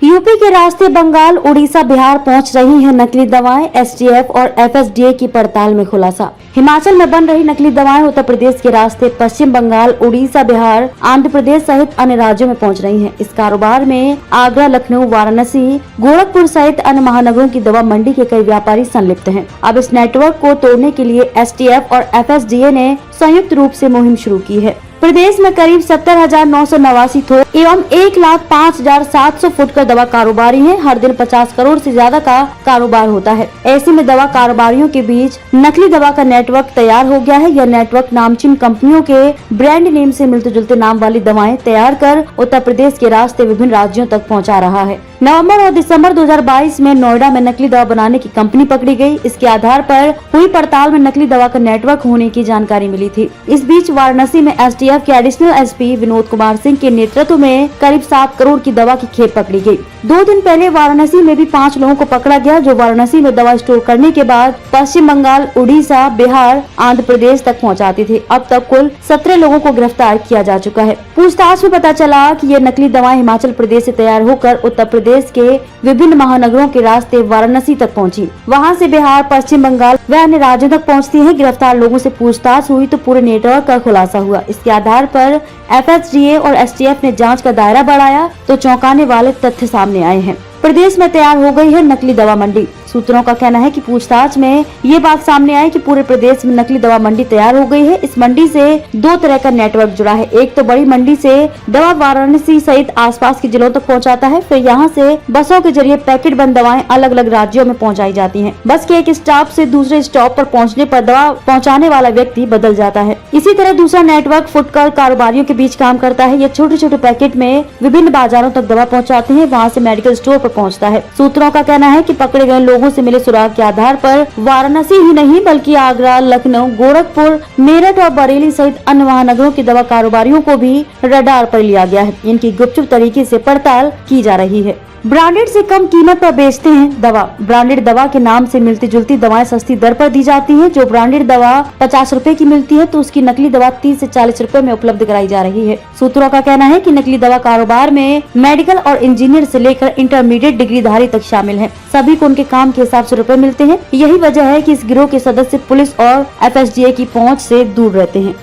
UP के रास्ते बंगाल, उड़ीसा, बिहार पहुंच रही हैं नकली दवाएं। एसटीएफ और एफएसडीए की पड़ताल में खुलासा। हिमाचल में बन रही नकली दवाएं उत्तर प्रदेश के रास्ते पश्चिम बंगाल, उड़ीसा, बिहार, आंध्र प्रदेश सहित अन्य राज्यों में पहुंच रही हैं। इस कारोबार में आगरा, लखनऊ, वाराणसी, गोरखपुर सहित अन्य महानगरों की दवा मंडी के कई व्यापारी संलिप्त हैं। अब इस नेटवर्क को तोड़ने के लिए एसटीएफ और एफएसडीए ने संयुक्त रूप से मुहिम शुरू की है। प्रदेश में करीब 70,989 थोक एवं 1,05,700 फुटकर दवा कारोबारी हैं। हर दिन 50 करोड़ से ज्यादा का कारोबार होता है। ऐसे में दवा कारोबारियों के बीच नकली दवा का नेटवर्क तैयार हो गया है। यह नेटवर्क नामचीन कंपनियों के ब्रांड नेम से मिलते जुलते नाम वाली दवाएं तैयार कर उत्तर प्रदेश के रास्ते विभिन्न राज्यों तक पहुंचा रहा है। नवंबर और दिसंबर 2022 में नोएडा में नकली दवा बनाने की कंपनी पकड़ी गई। इसके आधार पर हुई पड़ताल में नकली दवा का नेटवर्क होने की जानकारी मिली थी। इस बीच वाराणसी में एसटीएफ के एडिशनल एसपी विनोद कुमार सिंह के नेतृत्व में करीब 7 करोड़ की दवा की खेप पकड़ी गई। 2 दिन पहले वाराणसी में भी 5 लोगों को पकड़ा गया, जो वाराणसी में दवा स्टोर करने के बाद पश्चिम बंगाल, उड़ीसा, बिहार, आंध्र प्रदेश तक पहुंचाते थे। अब तक कुल 17 लोगों को गिरफ्तार किया जा चुका है। पूछताछ में पता चला कि ये नकली दवाएं हिमाचल प्रदेश से तैयार होकर उत्तर प्रदेश के विभिन्न महानगरों के रास्ते वाराणसी तक पहुंची। वहां से बिहार, पश्चिम बंगाल व अन्य राज्यों तक पहुंचती हैं। गिरफ्तार लोगों से पूछताछ हुई तो पूरे नेटवर्क का खुलासा हुआ। इसके आधार पर एफएसडीए और एसटीएफ ने जांच का दायरा बढ़ाया तो चौंकाने वाले तथ्य सामने आए हैं। प्रदेश में तैयार हो गई है नकली दवा मंडी। सूत्रों का कहना है कि पूछताछ में ये बात सामने आई कि पूरे प्रदेश में नकली दवा मंडी तैयार हो गई है। इस मंडी से 2 तरह का नेटवर्क जुड़ा है। एक तो बड़ी मंडी से दवा वाराणसी सहित आसपास के जिलों तक पहुंचाता है। फिर यहां से बसों के जरिए पैकेट बंद दवाएं अलग अलग राज्यों में पहुंचाई जाती हैं। बस के एक स्टॉप से दूसरे स्टॉप पर पहुंचने पर दवा पहुंचाने वाला व्यक्ति बदल जाता है। इसी तरह दूसरा नेटवर्क फुटकर कारोबारियों के बीच काम करता है। ये छोटे छोटे पैकेट में विभिन्न बाजारों तक दवा पहुँचाते हैं, वहाँ से मेडिकल स्टोर पर पहुँचता है। सूत्रों का कहना है कि पकड़े गए लोगों से मिले सुराग के आधार पर वाराणसी ही नहीं बल्कि आगरा, लखनऊ, गोरखपुर, मेरठ और बरेली सहित अन्य महानगरों के दवा कारोबारियों को भी रडार पर लिया गया है। इनकी गुपचुप तरीके से पड़ताल की जा रही है। ब्रांडेड से कम कीमत पर बेचते हैं दवा। ब्रांडेड दवा के नाम से मिलती जुलती दवाएं सस्ती दर पर दी जाती हैं। जो ब्रांडेड दवा 50 रुपए की मिलती है तो उसकी नकली दवा 30 से 40 रुपए में उपलब्ध कराई जा रही है। सूत्रों का कहना है कि नकली दवा कारोबार में मेडिकल और इंजीनियर से लेकर इंटरमीडिएट डिग्रीधारी तक शामिल हैं। सभी को उनके काम के हिसाब से रुपए मिलते हैं। यही वजह है कि इस गिरोह के सदस्य पुलिस और एफएसडीए की पहुँच से दूर रहते हैं।